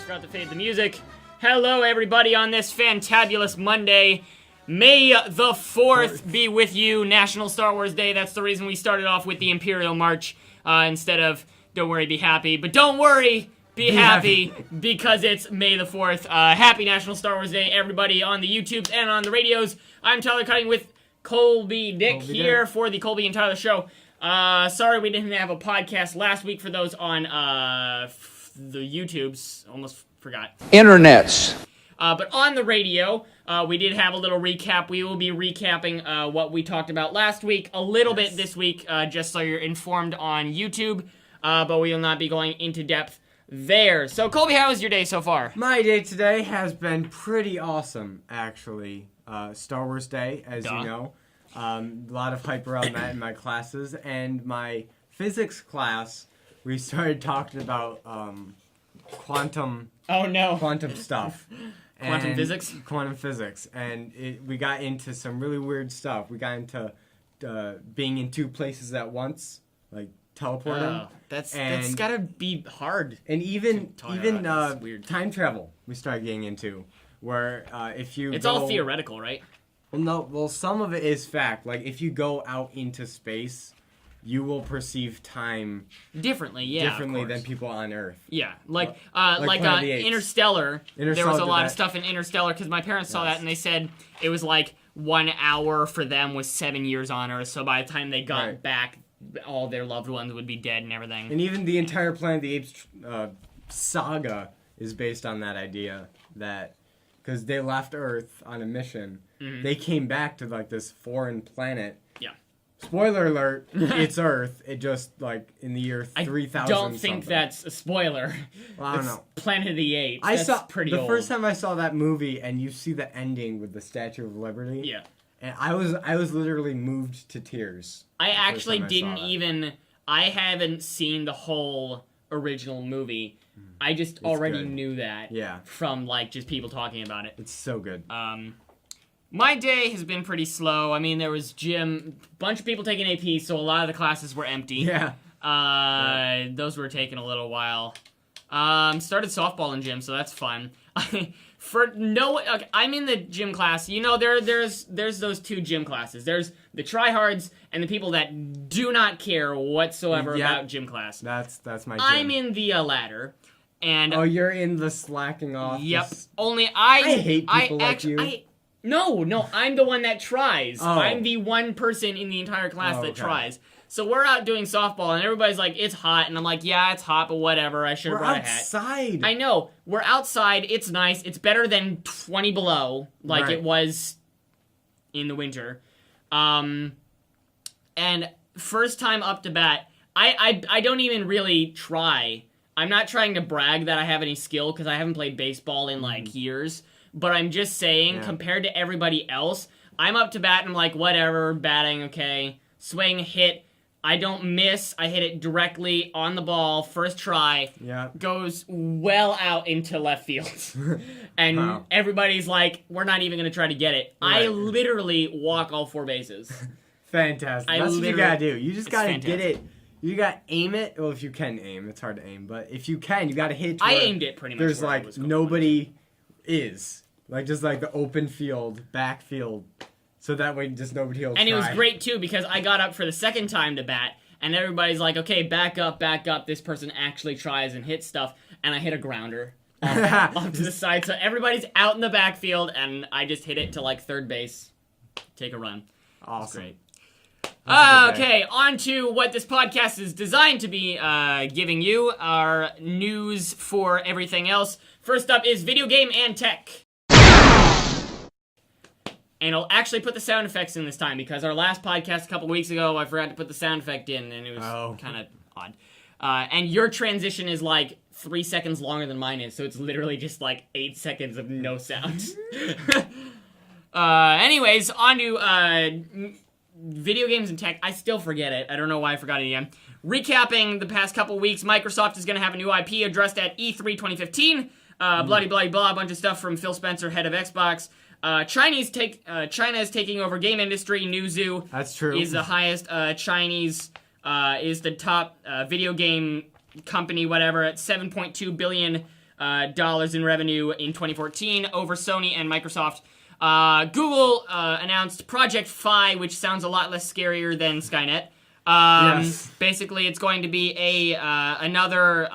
forgot to fade the music. Hello, everybody, on this fantabulous Monday. May the 4th be with you. National Star Wars Day. That's the reason we started off with the Imperial March instead of Don't Worry, Be Happy. But don't worry, be happy, because it's May the 4th. Happy National Star Wars Day, everybody on the YouTubes and on the radios. I'm Tyler Cutting with Colby Dick here for the Colby and Tyler Show. Sorry we didn't have a podcast last week for those on the YouTubes. Almost forgot. Internets. But on the radio, we did have a little recap. We will be recapping what we talked about last week, a little bit this week, just so you're informed on YouTube. But we will not be going into depth there. So, Colby, how was your day so far? My day today has been pretty awesome, actually. Star Wars Day, as you know. A lot of hype around that in my classes. And my physics class, we started talking about quantum stuff. Quantum physics? Quantum physics. And we got into some really weird stuff. We got into being in two places at once, like teleporting. That's gotta be hard. And even time travel we started getting into, where if you It's all theoretical, right? Well, some of it is fact. Like, if you go out into space, you will perceive time differently than people on Earth. Yeah, like Interstellar. There was a lot of stuff in Interstellar because my parents saw that and they said it was like 1 hour for them was 7 years on Earth. So by the time they got back, all their loved ones would be dead and everything. And even the entire Planet of the Apes saga is based on that idea that because they left Earth on a mission, they came back to like this foreign planet. Yeah. Spoiler alert, it's Earth. It just, like, in the year 3000 I don't think that's a spoiler. Well, I don't know. Planet of the Apes. That's pretty old. The first time I saw that movie, and you see the ending with the Statue of Liberty. Yeah. And I was literally moved to tears. I actually didn't even... I haven't seen the whole original movie. I just already knew that. Yeah. From, like, just people talking about it. It's so good. My day has been pretty slow. I mean, there was gym, bunch of people taking AP, so a lot of the classes were empty. Yeah. Those were taking a little while. Started softball in gym, so that's fun. I'm in the gym class. You know, there's those two gym classes. There's the tryhards and the people that do not care whatsoever about gym class. That's my gym. I'm in the latter. And you're in the slacking off. Yep. Only I hate people like you. No, I'm the one that tries. I'm the one person in the entire class that tries. So we're out doing softball, and everybody's like, it's hot. And I'm like, yeah, it's hot, but whatever. I should have brought a hat. We're outside. I know. We're outside. It's nice. It's better than 20 below, like it was in the winter. And first time up to bat, I don't even really try. I'm not trying to brag that I have any skill, because I haven't played baseball in, like, years. But I'm just saying, compared to everybody else, I'm up to bat and I'm like, whatever, batting, okay. Swing, hit. I don't miss. I hit it directly on the ball, first try. Yeah. Goes well out into left field. And everybody's like, we're not even going to try to get it. Right. I literally walk all 4 bases. Fantastic. That's what you got to do. You just got to get it. You got to aim it. Well, if you can aim. It's hard to aim. But if you can, you got to hit it. I aimed it pretty much. There's like nobody... is like just like the open field, backfield, so that way just nobody will try. And it was great too because I got up for the second time to bat, and everybody's like, "Okay, back up." This person actually tries and hits stuff, and I hit a grounder off to the side. So everybody's out in the backfield, and I just hit it to like third base, take a run. Awesome. Great. Okay, on to what this podcast is designed to be giving you, our news for everything else. First up is video game and tech. And I'll actually put the sound effects in this time, because our last podcast a couple weeks ago, I forgot to put the sound effect in, and it was kind of odd. And your transition is like 3 seconds longer than mine is, so it's literally just like 8 seconds of no sound. Anyways, on to... video games and tech. I still forget it. I don't know why I forgot it again. Recapping the past couple weeks, Microsoft is going to have a new IP addressed at E3 2015. Bloody, blah, a bunch of stuff from Phil Spencer, head of Xbox. China is taking over game industry. Newzoo. That's true. Is the highest Chinese, is the top video game company, whatever, at $7.2 billion dollars in revenue in 2014 over Sony and Microsoft. Google announced Project Fi, which sounds a lot less scarier than Skynet. Yes. Basically, it's going to be another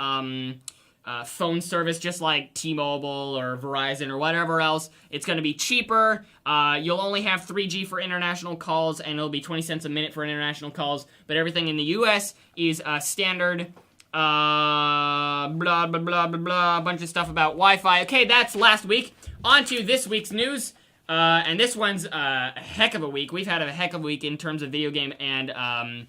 phone service, just like T-Mobile or Verizon or whatever else. It's going to be cheaper. You'll only have 3G for international calls, and it'll be 20 cents a minute for international calls. But everything in the U.S. is standard. Blah, blah, blah, blah, blah. A bunch of stuff about Wi-Fi. Okay, that's last week. On to this week's news. And this one's a heck of a week. We've had a heck of a week in terms of video game and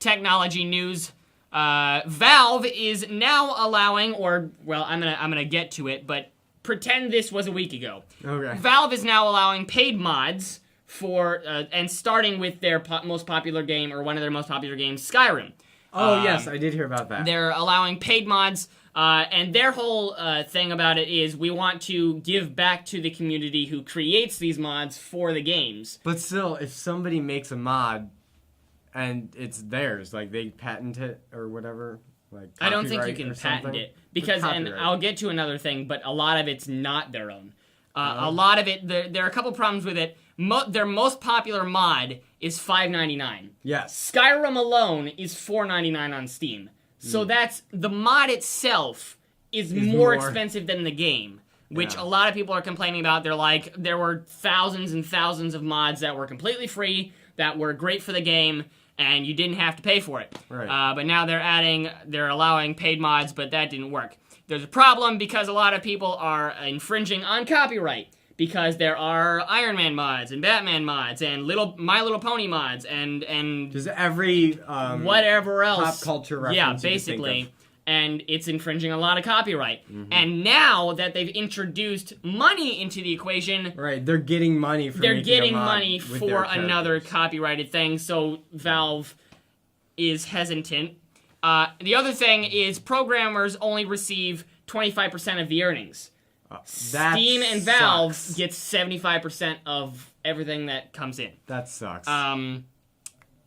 technology news. Valve is now allowing, I'm gonna get to it, but pretend this was a week ago. Okay. Valve is now allowing paid mods for, and starting with their most popular game, or one of their most popular games, Skyrim. Oh, yes, I did hear about that. They're allowing paid mods, and their whole thing about it is we want to give back to the community who creates these mods for the games. But still, if somebody makes a mod and it's theirs, like they patent it or whatever, like I don't think you copyright can or patent something. it, because, and Copyright. I'll get to another thing, but a lot of it's not their own. A lot of it, there are a couple problems with it. Their most popular mod is $5.99. Yes. Skyrim alone is $4.99 on Steam. So that's, the mod itself is more expensive than the game, which Yeah. a lot of people are complaining about. They're like, there were thousands and thousands of mods that were completely free, that were great for the game, and you didn't have to pay for it. Right. But now they're allowing paid mods, but that didn't work. There's a problem because a lot of people are infringing on copyright, because there are Iron Man mods and Batman mods and My Little Pony mods and Just every whatever else. pop culture reference. Yeah, you can think basically. of. And it's infringing a lot of copyright. And now that they've introduced money into the equation, Right, they're getting money for they're making getting a mod money with for their another characters. copyrighted thing, so Valve is hesitant. The other thing is programmers only receive 25% of the earnings. That Steam and Valve sucks. gets 75% of everything that comes in. That sucks.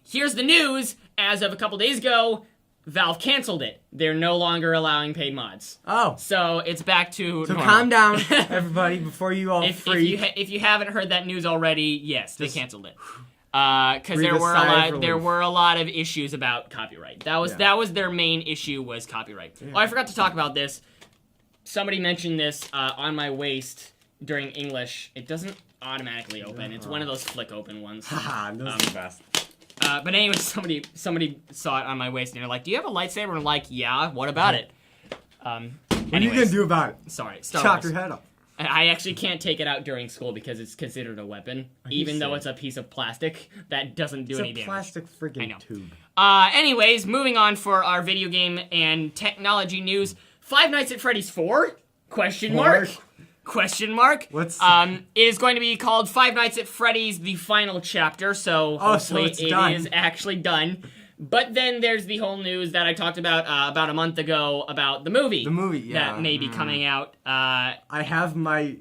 Here's the news. As of a couple days ago, Valve canceled it. They're no longer allowing paid mods. Oh. So it's back to So normal. calm down, everybody, before you all If freak. you haven't heard that news already, yes, they Just canceled it. Because breathe a sigh of there relief. were a lot of issues about copyright. That was their main issue, was copyright. Oh, I forgot to talk about this. Somebody mentioned this on my waist during English. It doesn't automatically open. It's one of those flick open ones. Haha, those are the best. But anyway, somebody saw it on my waist and they're like, "Do you have a lightsaber?" And I'm like, "Yeah. What about it?" What are you gonna do about it? Sorry, Star Chop Wars. your head off. I actually can't take it out during school because it's considered a weapon, even though sick? it's a piece of plastic that doesn't do any It's a damage. plastic I freaking know. tube. Anyways, moving on for our video game and technology news. Five Nights at Freddy's 4? Question mark? Question mark? What's- It is going to be called Five Nights at Freddy's: The Final Chapter, so hopefully it's it done. is actually done. But then there's the whole news that I talked about a month ago about the movie. The movie, yeah. That may be coming out. I have my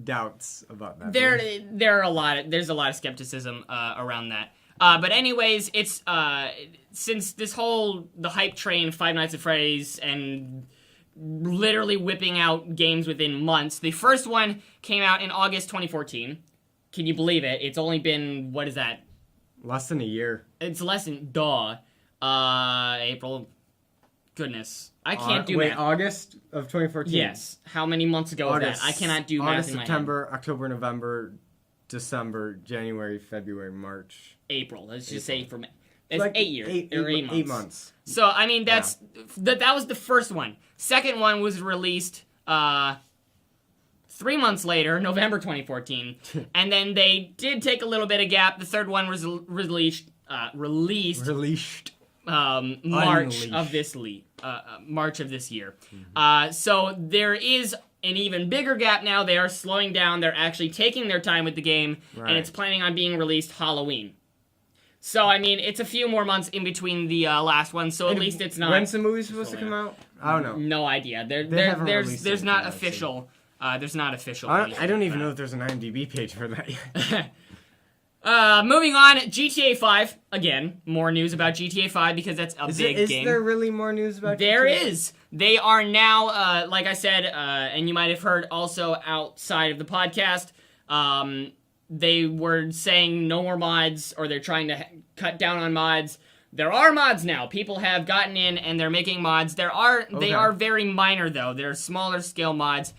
doubts about that. There's a lot of skepticism around that. But anyways, it's since the hype train, Five Nights at Freddy's, and literally whipping out games within months. The first one came out in August 2014. Can you believe it? It's only been, what is that? Less than a year. It's less than, April. Goodness. I can't do Wait, math. August of 2014? Yes. How many months ago was that? I cannot do math August, in my head. September, October, November, December, January, February, March. April. Let's just say from... It's Like 8 years. Or 8 months. 8 months. So, I mean, that was the first one. Second one was released 3 months later, November 2014. And then they did take a little bit of gap. The third one was released Released. March Unleashed. of this year. So there is an even bigger gap now. They are slowing down. They're actually taking their time with the game. Right. And it's planning on being released Halloween. So, I mean, it's a few more months in between the last one, so at least it's not... When's the movie supposed to come out? I don't know. No idea. haven't released There's not anything, official. There's not official. I don't even know if there's an IMDb page for that yet. Moving on, GTA 5. Again, more news about GTA 5 because that's a big game. Is there really more news about There GTA? is. they are now, like I said, and you might have heard also outside of the podcast, they were saying no more mods, or they're trying to cut down on mods. There are mods now. People have gotten in and they're making mods. They are very minor though. They're smaller scale mods,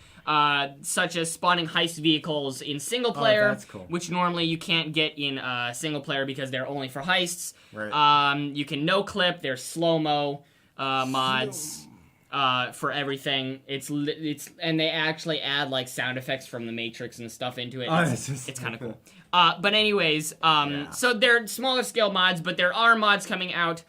such as spawning heist vehicles in single player, that's cool. which normally you can't get in single player because they're only for heists. Right. You can no clip. There's slow mo mods for everything. It's and they actually add like sound effects from the Matrix and stuff into it. It's kind of cool. But anyways, so they're smaller scale mods, but there are mods coming out.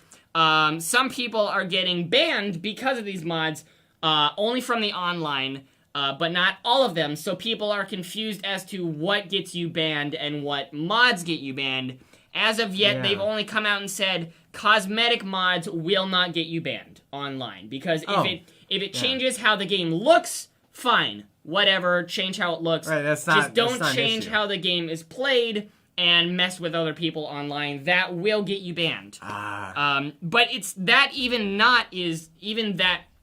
Some people are getting banned because of these mods, only from the online, but not all of them. So people are confused as to what gets you banned and what mods get you banned. As of yet, they've only come out and said cosmetic mods will not get you banned online, because if it changes how the game looks, fine. Whatever, change how it looks. Right, just don't change how the game is played and mess with other people online. That will get you banned. But it's that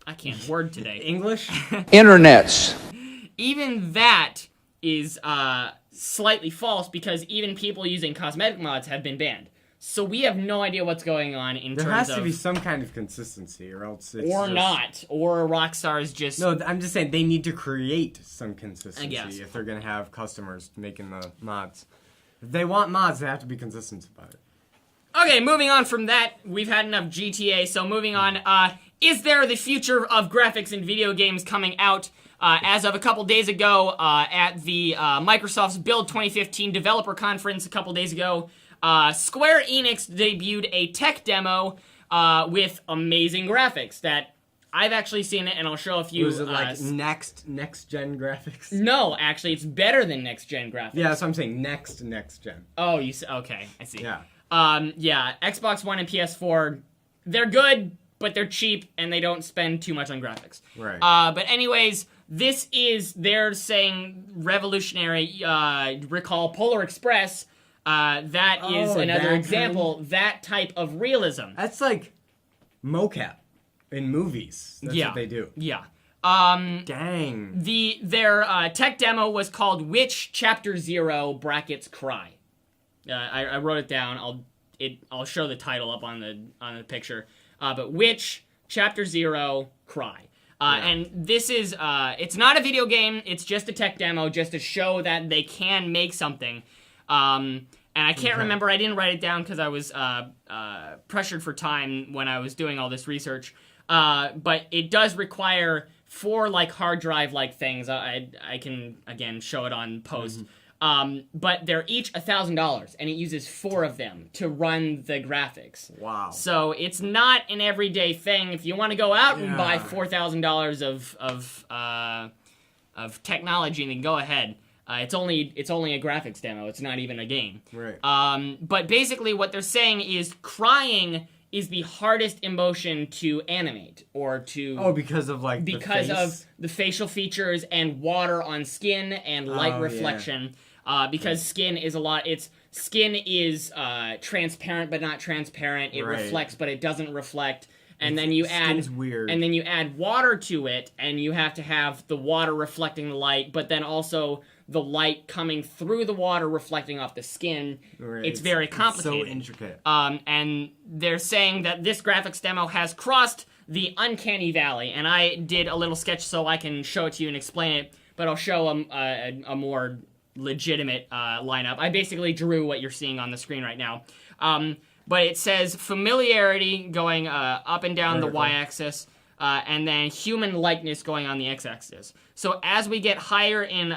I can't word today. English? Internets. Even that is slightly false, because even people using cosmetic mods have been banned. So we have no idea what's going on in terms of... There has to be some kind of consistency, or else it's Or just... not. Or Rockstar is just... No, I'm just saying they need to create some consistency I guess. if they're going to have customers making the mods. If they want mods, they have to be consistent about it. Okay, moving on from that, we've had enough GTA, so moving on. Is there the future of graphics in video games coming out? As of a couple days ago, at the Microsoft's Build 2015 Developer Conference a couple days ago, Square Enix debuted a tech demo with amazing graphics that I've actually seen it, and I'll show a few. Was it like next gen graphics? No, actually, it's better than next gen graphics. Yeah, that's what I'm saying. Next gen. Oh, okay, I see. Yeah. Yeah, Xbox One and PS4, they're good, but they're cheap, and they don't spend too much on graphics. Right. But anyways, they're saying revolutionary. Recall Polar Express. That is another example. That type of realism. That's like mocap in movies. That's what they do. Yeah. Dang. Their tech demo was called Witch Chapter 0 (Cry). I wrote it down. I'll show the title up on the picture. But Witch Chapter 0 Cry. And this is it's not a video game. It's just a tech demo, just to show that they can make something. And I can't remember. I didn't write it down because I was pressured for time when I was doing all this research. But it does require 4 like hard drive like things. I can again show it on post. But they're each $1,000, and it uses 4 of them to run the graphics. Wow. So it's not an everyday thing. If you want to go out and buy $4,000 of technology, then go ahead. It's only a graphics demo. It's not even a game. Right. But basically what they're saying is crying is the hardest emotion to animate or to... Oh, because of like because of the facial features and water on skin and light reflection. Because skin is skin is transparent but not transparent. It reflects but it doesn't reflect. And then you add water to it, and you have to have the water reflecting the light, but then also the light coming through the water reflecting off the skin. Right. It's very complicated. It's so intricate. And they're saying that this graphics demo has crossed the uncanny valley, and I did a little sketch so I can show it to you and explain it, but I'll show a more legitimate lineup. I basically drew what you're seeing on the screen right now. But it says familiarity going up and down the y-axis, and then human likeness going on the x-axis. So as we get higher in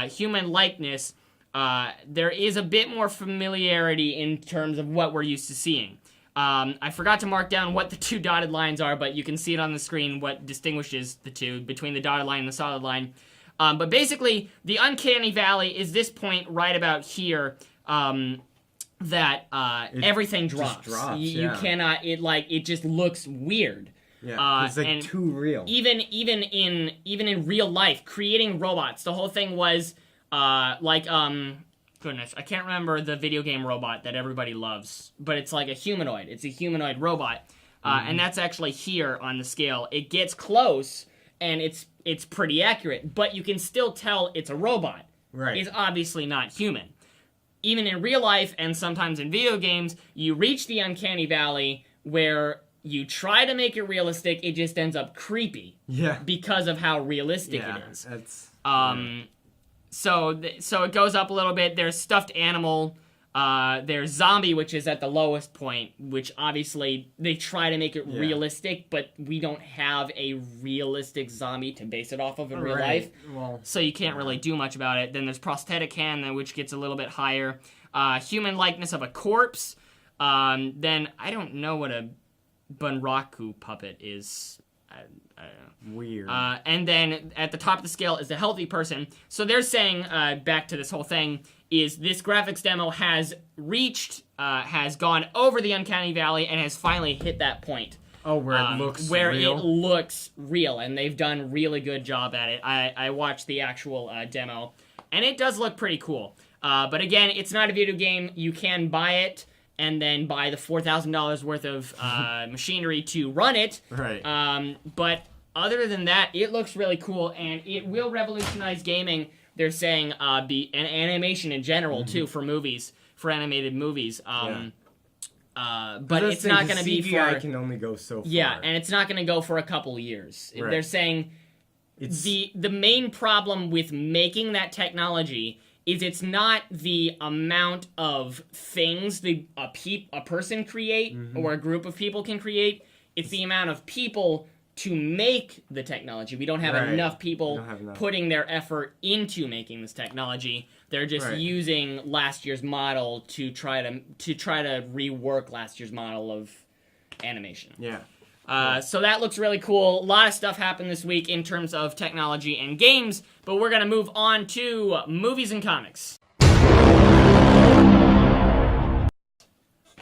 human likeness, there is a bit more familiarity in terms of what we're used to seeing. I forgot to mark down what the 2 dotted lines are, but you can see it on the screen what distinguishes the 2 between the dotted line and the solid line. But basically, the uncanny valley is this point right about here, that everything drops. You cannot. It just looks weird. Yeah, it's like too real. Even in real life, creating robots, the whole thing was goodness, I can't remember the video game robot that everybody loves, but it's like a humanoid. It's a humanoid robot. and that's actually here on the scale. It gets close, and it's pretty accurate, but you can still tell it's a robot. Right. It's obviously not human. Even in real life and sometimes in video games, you reach the uncanny valley where you try to make it realistic, it just ends up creepy. Yeah. Because of how realistic it is. That's, So it goes up a little bit. There's stuffed animal. There's zombie, which is at the lowest point, which obviously they try to make it realistic, but we don't have a realistic zombie to base it off of in real life. Well, so you can't really do much about it. Then there's prosthetic hand, which gets a little bit higher. Human likeness of a corpse. Then I don't know what a Bunraku puppet is. I don't know. Weird. And then at the top of the scale is the healthy person. So they're saying, back to this whole thing, is this graphics demo has gone over the uncanny valley and has finally hit that point. Oh, where it looks where real? it looks real, and they've done really good job at it. I watched the actual demo, and it does look pretty cool. But again, it's not a video game. You can buy it and then buy the $4,000 worth of machinery to run it. Right. But other than that, it looks really cool, and it will revolutionize gaming. They're saying and animation in general too for movies, for animated movies. But it's not going to be for. CGI can only go so far. Yeah, and it's not going to go for a couple years. Right. They're saying the main problem with making that technology is it's not the amount of things a person create or a group of people can create. It's the amount of people to make the technology. We don't have enough people putting their effort into making this technology. They're just using last year's model to try to rework last year's model of animation. Yeah. So that looks really cool. A lot of stuff happened this week in terms of technology and games, but we're going to move on to movies and comics.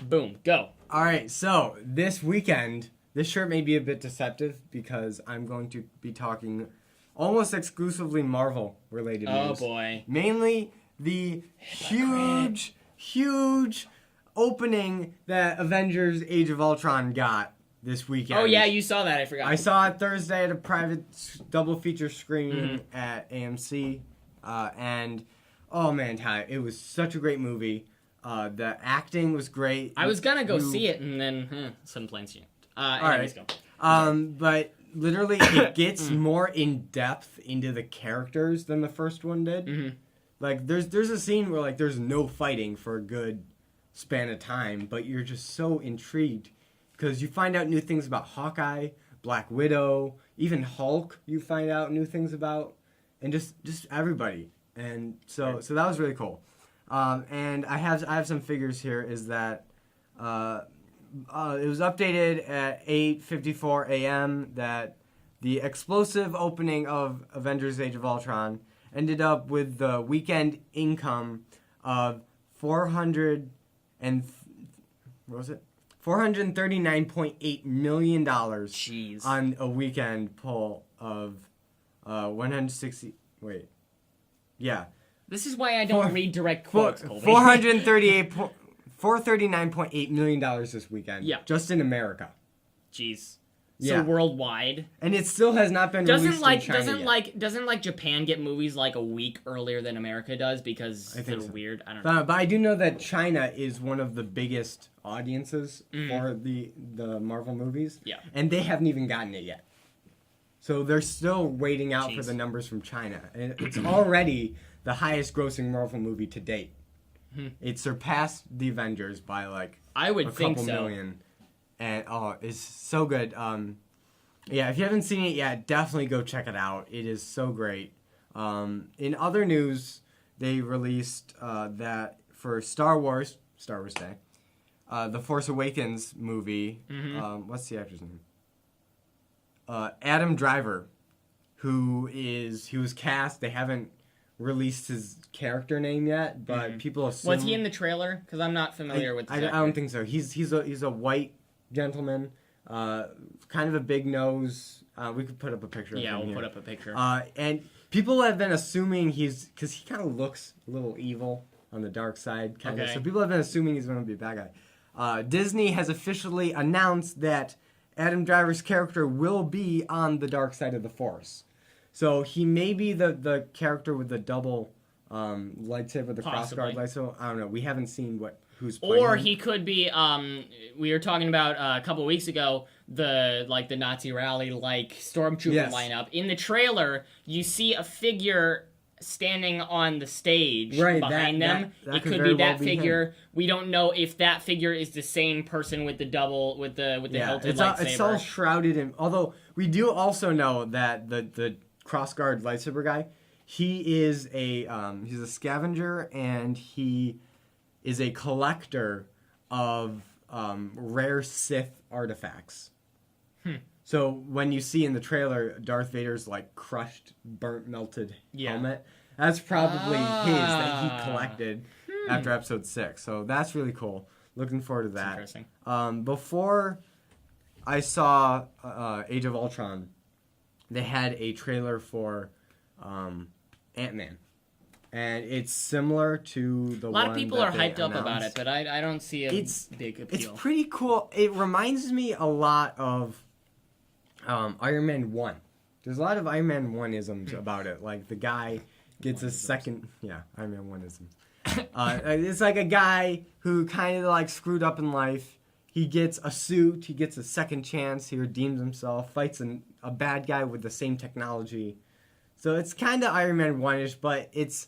Boom, go. All right, so this weekend, this shirt may be a bit deceptive because I'm going to be talking almost exclusively Marvel-related news. Oh, boy. Mainly the huge opening that Avengers Age of Ultron got this weekend. Oh, yeah, you saw that. I forgot. I saw it Thursday at a private double feature screening at AMC. And, oh, man, Ty, it was such a great movie. The acting was great. I was going to go see it, and then some plans changed. Anyways, go. But literally, it gets more in depth into the characters than the first one did. Like, there's a scene where, like, there's no fighting for a good span of time, but you're just so intrigued because you find out new things about Hawkeye, Black Widow, even Hulk. You find out new things about, and just everybody. And so that was really cool. And I have some figures here. Is that it was updated at 8:54 a.m. that the explosive opening of Avengers Age of Ultron ended up with the weekend income of $439.8 million. Jeez. On a weekend pull of 160. Wait. Yeah. This is why I don't read direct quotes, Colby. $439.8 million this weekend. Yeah. Just in America. Jeez. Yeah. So worldwide. And it still has not been released in China yet. Doesn't Japan get movies like a week earlier than America does because they're weird? I don't know. But I do know that China is one of the biggest audiences for the Marvel movies. Yeah. And they haven't even gotten it yet. So they're still waiting out for the numbers from China. And it's already the highest grossing Marvel movie to date. It surpassed the Avengers by like I would a think couple so. million. And it's so good. Yeah, if you haven't seen it yet, definitely go check it out. It is so great. In other news, they released that for Star Wars Day, the Force Awakens movie. What's the actor's name? Adam Driver, who was cast. They haven't released his character name yet, but people assume. Was he in the trailer? Because I'm not familiar with. I don't think so. He's a white gentleman, kind of a big nose. We could put up a picture of him. Yeah, we'll here. put up a picture. And people have been assuming because he kind of looks a little evil on the dark side, kind of. So people have been assuming he's going to be a bad guy. Disney has officially announced that Adam Driver's character will be on the dark side of the Force. So he may be the character with the double lightsaber, the crossguard lightsaber. I don't know. We haven't seen who's playing Or him. he could be. We were talking about a couple of weeks ago the Nazi rally stormtrooper lineup. In the trailer, you see a figure standing on the stage behind them. It could be that figure. Him. We don't know if that figure is the same person with the double with the hilted lightsaber. It's all shrouded in. Although we do also know that the crossguard lightsaber guy, he is he's a scavenger and he is a collector of rare Sith artifacts. So when you see in the trailer Darth Vader's crushed, burnt, melted helmet, that's probably his that he collected after Episode 6. So that's really cool. Looking forward to that. That's interesting. Before I saw Age of Ultron, they had a trailer for Ant-Man. And it's similar to the one. A lot of people are hyped up about it, but I don't see a big appeal. It's pretty cool. It reminds me a lot of Iron Man 1. There's a lot of Iron Man 1-isms about it. Like the guy gets a second. Yeah, Iron Man 1-ism. It's like a guy who kind of screwed up in life. He gets a suit. He gets a second chance. He redeems himself. Fights a bad guy with the same technology. So it's kind of Iron Man 1-ish, but it's.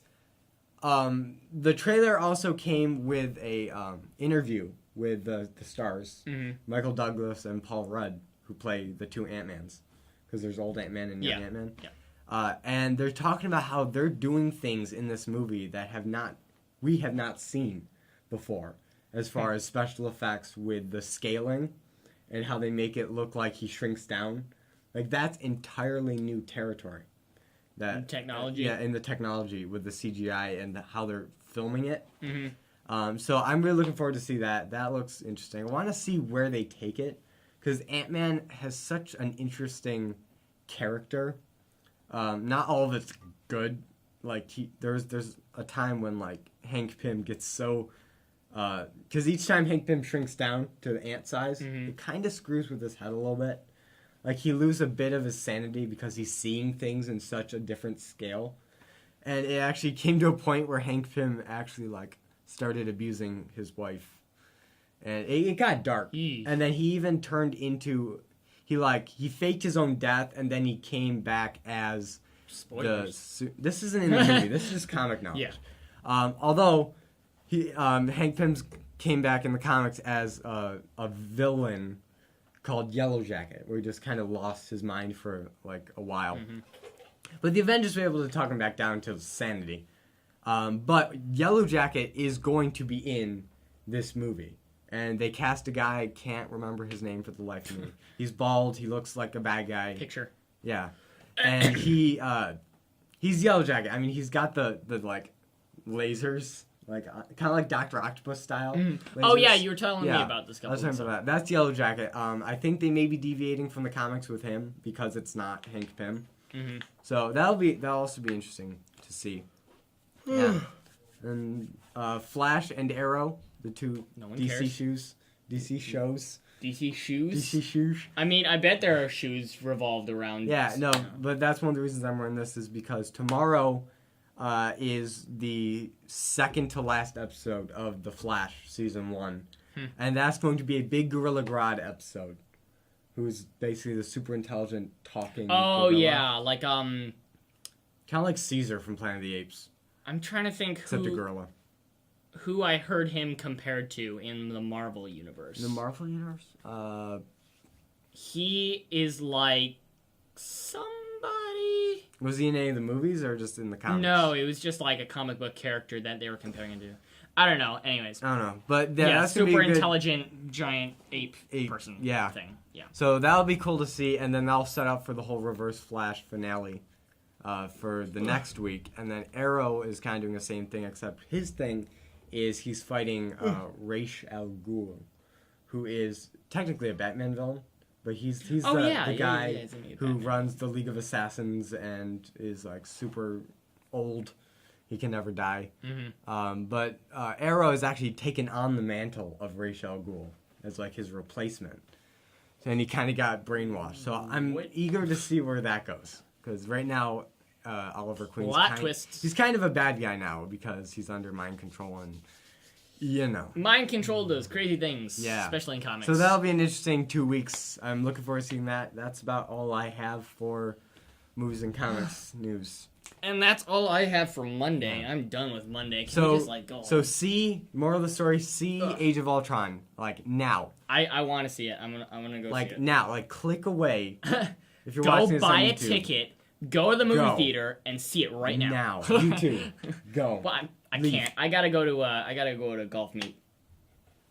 The trailer also came with a interview with the stars, Michael Douglas and Paul Rudd, who play the two Ant-Mans, because there's old Ant-Man and young Ant-Man. Yeah. And they're talking about how they're doing things in this movie that we have not seen before, as far as special effects with the scaling and how they make it look like he shrinks down. That's entirely new territory. That technology, in the technology with the CGI and how they're filming it. So I'm really looking forward to see that. That looks interesting. I want to see where they take it, because Ant-Man has such an interesting character. Not all of it's good. There's a time when Hank Pym gets so, because each time Hank Pym shrinks down to the ant size, it kind of screws with his head a little bit. He loses a bit of his sanity because he's seeing things in such a different scale. And it actually came to a point where Hank Pym actually, started abusing his wife. And it got dark. And then he even turned into... He faked his own death, and then he came back as... Spoilers. This isn't in the movie. This is just comic knowledge. Although, Hank Pym came back in the comics as a villain... called Yellow Jacket, where he just kind of lost his mind for a while. But the Avengers were able to talk him back down to sanity. But Yellow Jacket is going to be in this movie. And they cast a guy, I can't remember his name for the life of me. He's bald, he looks like a bad guy. Picture. Yeah. And he's Yellow Jacket. I mean, he's got the lasers. Kind of like Dr. Octopus style. Oh, yeah, you were telling me about this couple I was talking about that. That's Yellow Jacket. I think they may be deviating from the comics with him because it's not Hank Pym. So that'll also be interesting to see. Yeah. And Flash and Arrow, the two DC shows. DC shows. I mean, I bet there are shoes revolved around. Yeah, no, but that's one of the reasons I'm wearing this is because tomorrow... is the second to last episode of The Flash Season 1. And that's going to be a big Gorilla Grodd episode. Who's basically the super intelligent talking gorilla. Yeah, kind of like Caesar from Planet of the Apes. I'm trying to think except a gorilla. Who I heard him compared to in the Marvel Universe. The Marvel Universe? He is like somebody... Was he in any of the movies or just in the comics? No, it was just a comic book character that they were comparing him to. I don't know. Anyways. I don't know. But that's super intelligent giant ape person thing. Yeah. So that'll be cool to see, and then they'll set up for the whole Reverse Flash finale for the next week. And then Arrow is kind of doing the same thing, except his thing is he's fighting Ra's al Ghul, who is technically a Batman villain. But he's the guy who runs the League of Assassins and is super old. He can never die. But Arrow has actually taken on the mantle of Ra's al Ghul as his replacement. and he kind of got brainwashed. So I'm eager to see where that goes. Because right now, Oliver Queen's he's kind of a bad guy now because he's under mind control and, you know. Mind control does crazy things, especially in comics. So that'll be an interesting 2 weeks. I'm looking forward to seeing that. That's about all I have for movies and comics news. And that's all I have for Monday. I'm done with Monday. Can we just, go So moral of the story, Age of Ultron, now. I want to see it. I'm gonna go see it. Now, click away. If you're watching this on YouTube. Go buy a ticket, go to the movie theater, and see it right now. Now, you too. Go. Well, I can't. I gotta go to golf meet.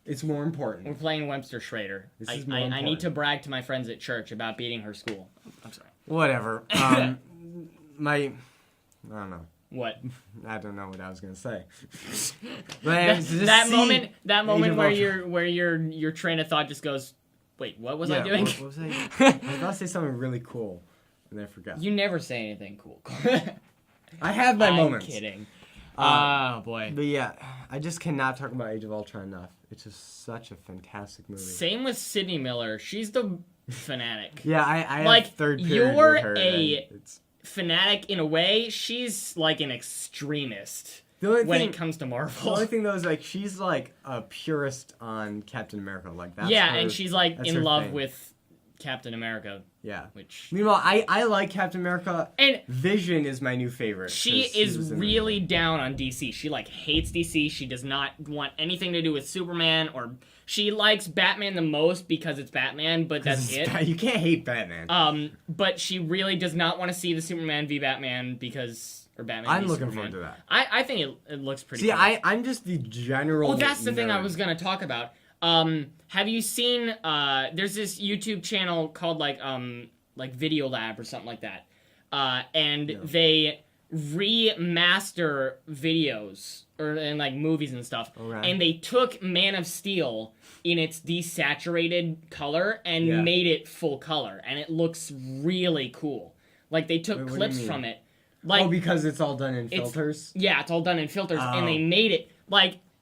It's more important. We're playing Webster Schrader. I need to brag to my friends at church about beating her school. I'm sorry. Whatever. I don't know. What? I don't know what I was gonna say. that moment where your train of thought just goes, wait, what was I doing? What was I? I was about to say something really cool, and I forgot. You never say anything cool. I have my moments. I'm kidding. Oh boy. But yeah, I just cannot talk about Age of Ultron enough. It's just such a fantastic movie. Same with Sydney Miller. She's the fanatic. Yeah, I have third period you're with her, a fanatic in a way. She's like an extremist when it comes to Marvel. The only thing though is she's like a purist on Captain America. That's and she's in love with Captain America. Yeah. Which meanwhile, I like Captain America. And Vision is my new favorite. She is really down on DC. She hates DC. She does not want anything to do with Superman, or she likes Batman the most because it's Batman, but that's it. You can't hate Batman. But she really does not want to see the Superman v Batman I'm looking forward to that. I think it looks pretty cool. See, I'm just the general that's the nerd. thing I was going to talk about. Have you seen, there's this YouTube channel called, Video Lab or something like that. They remaster videos, and, movies and stuff. Right. And they took Man of Steel in its desaturated color and made it full color. And it looks really cool. They took clips from it. Because it's all done in filters? It's all done in filters. And they made it,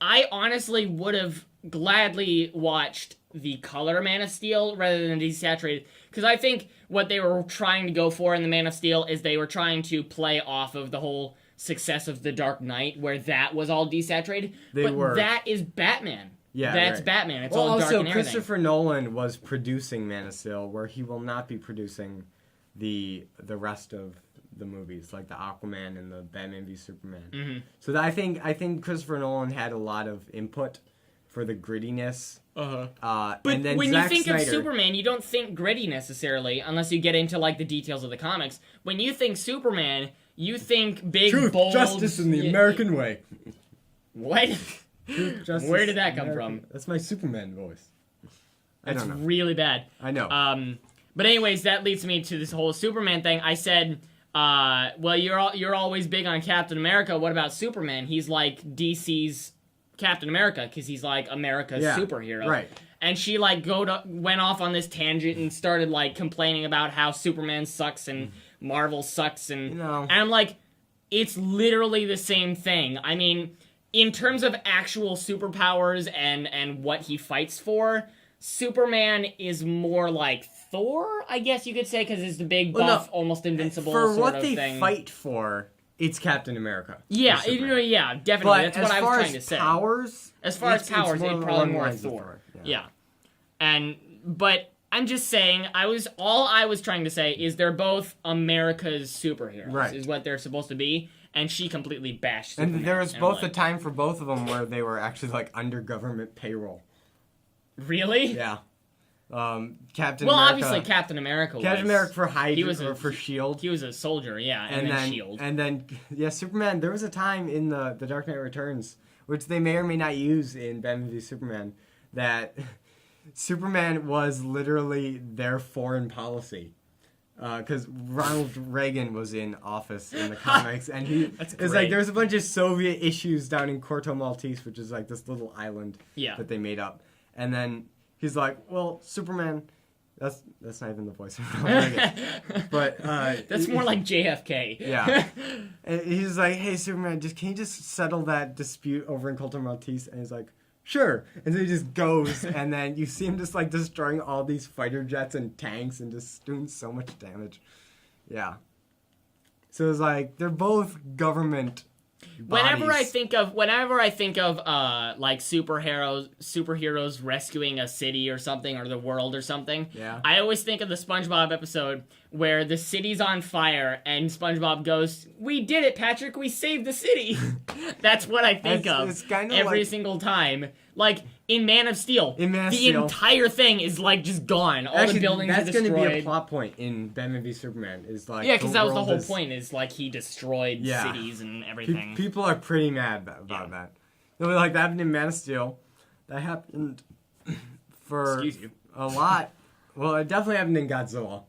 I honestly would have gladly watched the color Man of Steel rather than desaturated, because I think what they were trying to go for in the Man of Steel is they were trying to play off of the whole success of The Dark Knight, where that was all desaturated. That is Batman. Yeah, that's right. Batman. It's all dark and everything. Christopher Nolan was producing Man of Steel, where he will not be producing the rest of the movies, like the Aquaman and the Batman v Superman. Mm-hmm. So I think Christopher Nolan had a lot of input for the grittiness. But and then when Zack you think Snyder, of Superman, you don't think gritty necessarily, unless you get into the details of the comics. When you think Superman, you think big, truth, bold... justice in the American way. What? Truth, justice, where did that come from? That's my Superman voice. That's really bad. I know. But anyways, that leads me to this whole Superman thing. I said, well, you're always big on Captain America. What about Superman? He's like DC's Captain America, because he's America's superhero. Right. And she went off on this tangent and started complaining about how Superman sucks and Marvel sucks and I'm like, it's literally the same thing. I mean, in terms of actual superpowers and what he fights for, Superman is more like Thor, I guess you could say, because it's the big buff, almost invincible for sort what of they thing. Fight for. It's Captain America. Yeah, definitely. That's what I was trying to say. As far as powers, it's probably more Thor. Yeah. But I'm just saying, all I was trying to say is they're both America's superheroes, right, is what they're supposed to be, and she completely bashed Superman. And there was both a time for both of them where they were actually under government payroll. Really? Yeah. Captain America. Well, obviously Captain America was. Captain America for Hydra, or for S.H.I.E.L.D. He was a soldier, yeah, and then S.H.I.E.L.D. And then, Superman, there was a time in the Dark Knight Returns, which they may or may not use in Batman v Superman, that Superman was literally their foreign policy. Because Ronald Reagan was in office in the comics, and it's there was a bunch of Soviet issues down in Corto Maltese, which is this little island that they made up. And then he's like, well, Superman, that's not even the voice of Ronald Reagan. But that's more like JFK. Yeah. And he's like, hey, Superman, can you just settle that dispute over in Corto Maltese? And he's like, sure. And so he just goes, and then you see him just like destroying all these fighter jets and tanks and just doing so much damage. Yeah. So it's like they're both government Whenever I bodies. think of like superheroes rescuing a city or something, or the world or something, Yeah. I always think of the SpongeBob episode where the city's on fire and SpongeBob goes, "We did it, Patrick! We saved the city!" That's what I think It's of kinda every like- single time. Like in Man of Steel, In the entire thing is like just gone. All the buildings are that's going destroyed. to be a plot point in Batman v Superman. Is like Yeah, because that was the world whole is- point. Is like he destroyed Yeah. cities and everything. People are pretty mad about that. It was like that happened in Man of Steel. That happened for Excuse you. a lot. Well, it definitely happened in Godzilla.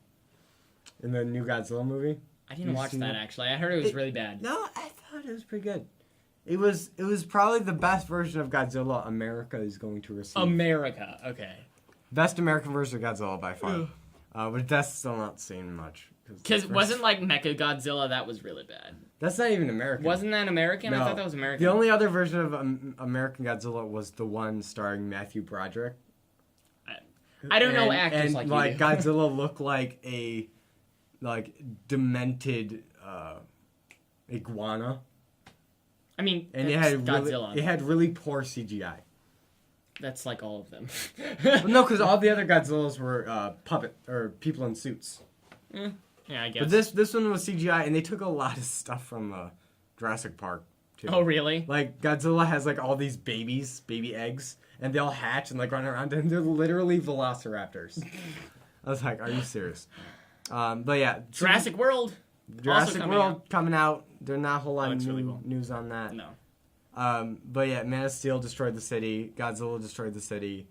In the new Godzilla movie. I didn't You watch seen that it? actually. I heard it was really bad. No, I thought it was pretty good. It was probably the best version of Godzilla America is going to receive. America, okay. Best American version of Godzilla by far. But that's still not saying much. Because wasn't like Mecha Godzilla, that was really bad. That's not even American. Wasn't that American? I No. thought that was American. The only other version of American Godzilla was the one starring Matthew Broderick. I don't know And- actors and like you do. Godzilla looked like a demented iguana, I mean, and it that's had Godzilla. it had really poor CGI. That's like all of them. But no, because all the other Godzillas were puppet or people in suits. Yeah, I guess. But this one was CGI, and they took a lot of stuff from Jurassic Park too. Oh, really? Like Godzilla has like all these baby eggs, and they all hatch and like run around, and they're literally velociraptors. I was like, are you serious? But yeah, Jurassic World. Jurassic coming World out. coming out. There's not a whole lot of looks really cool. news on that. No. But yeah, Man of Steel destroyed the city. Godzilla destroyed the city.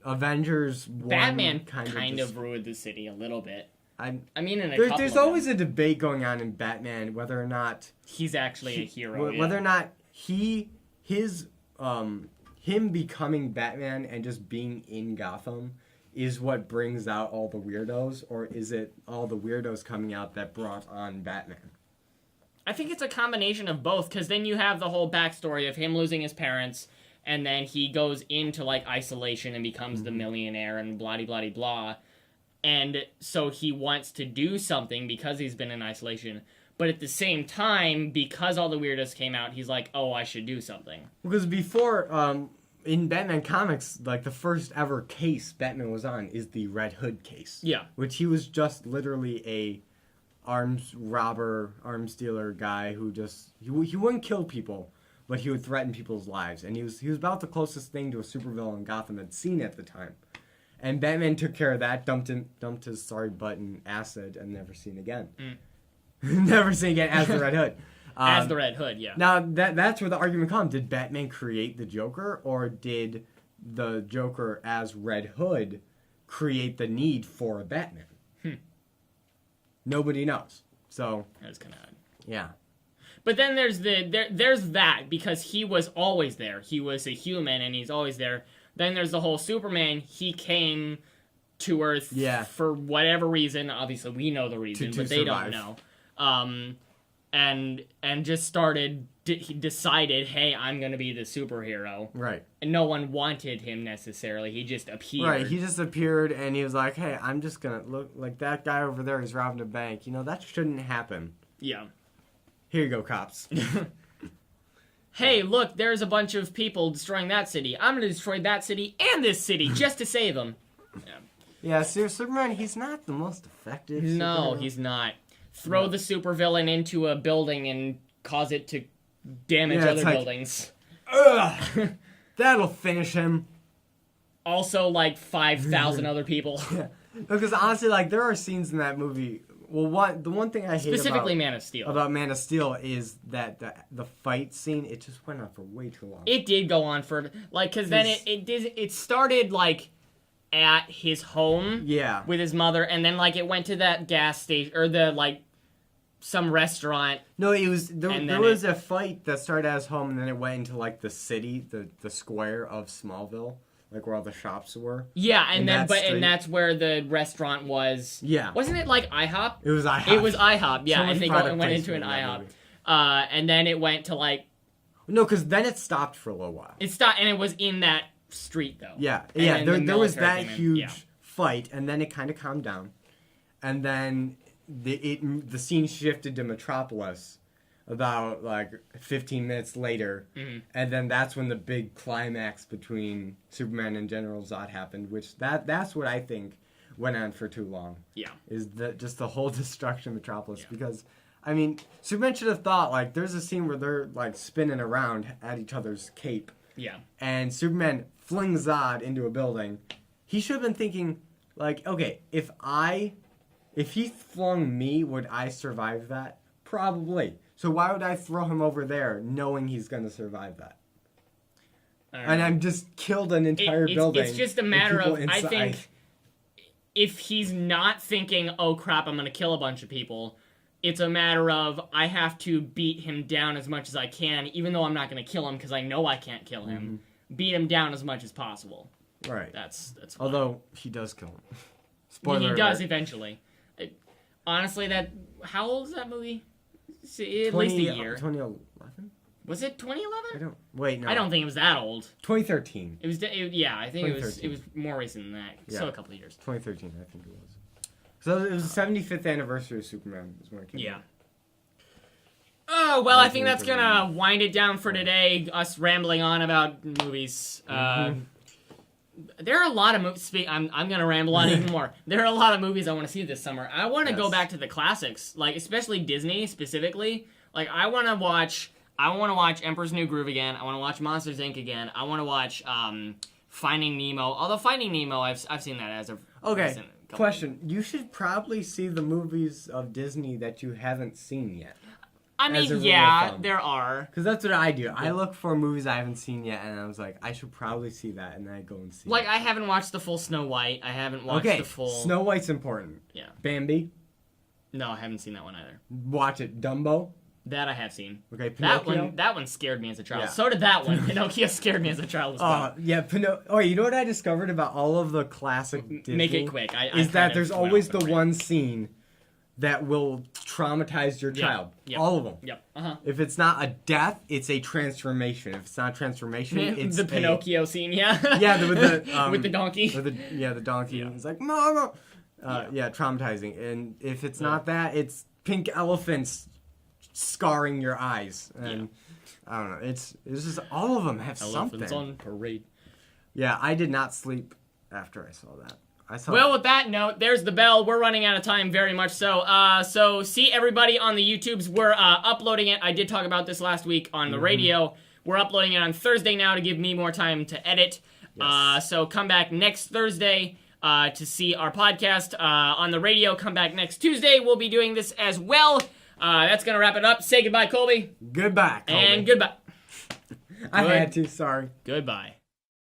Avengers 1 Batman kind of ruined the city a little bit. I I mean, in a couple there's of always them. a debate going on in Batman whether or not He's actually a hero. yeah. whether or not him becoming Batman and just being in Gotham is what brings out all the weirdos, or is it all the weirdos coming out that brought on Batman? I think it's a combination of both, because then you have the whole backstory of him losing his parents, and then he goes into, like, isolation and becomes the millionaire and blah-de-blah-de-blah. And so he wants to do something because he's been in isolation. But at the same time, because all the weirdos came out, he's like, oh, I should do something. Because before, in Batman comics, like the first ever case Batman was on is the Red Hood case. Yeah. Which he was just literally a arms robber, arms dealer guy who just he wouldn't kill people, but he would threaten people's lives, and he was about the closest thing to a supervillain Gotham had seen at the time. And Batman took care of that, dumped his sorry butt in acid, and never seen again. Never seen again as the Red Hood. As the Red Hood, yeah. Now that's where the argument comes. Did Batman create the Joker, or did the Joker as Red Hood create the need for a Batman? Nobody knows. So That's kind of odd. yeah. But then there's there's that, because he was always there. He was a human, and he's always there. Then there's the whole Superman. He came to Earth for whatever reason. Obviously, we know the reason, To but they survive. don't know. And just started. He decided, hey, I'm gonna be the superhero. Right. And no one wanted him necessarily. He just appeared. Right. He just appeared, and he was like, "Hey, I'm just gonna look like that guy over there. He's robbing a bank. You know that shouldn't happen. Yeah. Here you go, cops." Hey, look, there's a bunch of people destroying that city. I'm gonna destroy that city and this city just to save them. Yeah. Superman. He's not the most effective. No, superhero. he's not. Throw the supervillain into a building and cause it to damage Yeah, it's other like- buildings. Ugh. That'll finish him. Also, like 5,000 other people. Because honestly, like there are scenes in that movie. Well, the one thing I hate Specifically Man of Steel. about Man of Steel is that the fight scene, it just went on for way too long. It did go on for, like, because then it started, like, at his home Yeah. with his mother, and then, like, it went to that gas station, or the, like, some restaurant. No, it was And there then was a fight that started at his home, and then it went into like the city, the square of Smallville, like where all the shops were. Yeah, and In then, that but street. and that's where the restaurant was. Yeah. Wasn't it, like, IHOP? It was IHOP. It was IHOP, yeah, So and much they product went into placement an in that IHOP. movie. And then it went to, like, No, because then it stopped for a little while. It stopped, and it was in that street, though. Yeah, And yeah. then There was military that came in. huge Yeah. fight, and then it kind of calmed down, and then the scene shifted to Metropolis about like 15 minutes later, and then that's when the big climax between Superman and General Zod happened, which that's what I think went on for too long. Yeah. Is that just the whole destruction of Metropolis? Because I mean, Superman should have thought, like, there's a scene where they're like spinning around at each other's cape. Yeah. And Superman flings Zod into a building. He should have been thinking, like, okay, if he flung me, would I survive that? Probably. So why would I throw him over there knowing he's going to survive that? And I'm just killed an entire building. It's just a matter of, inside. I think, if he's not thinking, oh crap, I'm going to kill a bunch of people, it's a matter of, I have to beat him down as much as I can, even though I'm not going to kill him because I know I can't kill him. Beat him down as much as possible. Right. That's Although, he does kill him. Spoiler He does alert. eventually. Honestly, how old is that movie? At 20, least a year. 2011? Was it 2011? No. I don't think it was that old. 2013. It was, yeah, I think it was 2013. more recent than that. Yeah. Still a couple of years. 2013, I think it was. So it was the 75th anniversary of Superman is when it came out. Oh, well, I think that's going to wind it down for today, us rambling on about movies. There are a lot of movies. I'm going to ramble on even more. There are a lot of movies I want to see this summer. I want to go back to the classics, like especially Disney specifically. Like I want to watch Emperor's New Groove again. I want to watch Monsters Inc. again. I want to watch Finding Nemo. Although Finding Nemo, I've seen that as a recent couple question. You should probably see the movies of Disney that you haven't seen yet. I mean, yeah, there are. Because that's what I do. Yeah. I look for movies I haven't seen yet, and I was like, I should probably see that, and then I go and see it. Like, I haven't watched the full Snow White. I haven't watched the full... Snow White's important. Yeah. Bambi. No, I haven't seen that one either. Watch it. Dumbo. That I have seen. Okay, Pinocchio. That one scared me as a child. Yeah. So did that one. Pinocchio scared me as a child as well. Yeah, Oh, you know what I discovered about all of the classic Disney? Make it quick. Is that there's always the one scene that will traumatize your child. Yep. All of them. Yep. Uh-huh. If it's not a death, it's a transformation. If it's not a transformation, it's the Pinocchio scene, yeah. Yeah, with the with the donkey. The donkey. Yeah. It's like, Mama! Traumatizing. And if it's not that, it's pink elephants scarring your eyes. And I don't know. It's just all of them have Elephants something. on parade. Yeah, I did not sleep after I saw that. Well, with that note, there's the bell. We're running out of time, very much so. So see everybody on the YouTubes. We're uploading it. I did talk about this last week on the radio. We're uploading it on Thursday now to give me more time to edit. Yes. So come back next Thursday to see our podcast. On the radio, come back next Tuesday. We'll be doing this as well. That's going to wrap it up. Say goodbye, Colby. Goodbye, Colby. And goodbye. I had to, sorry. Goodbye.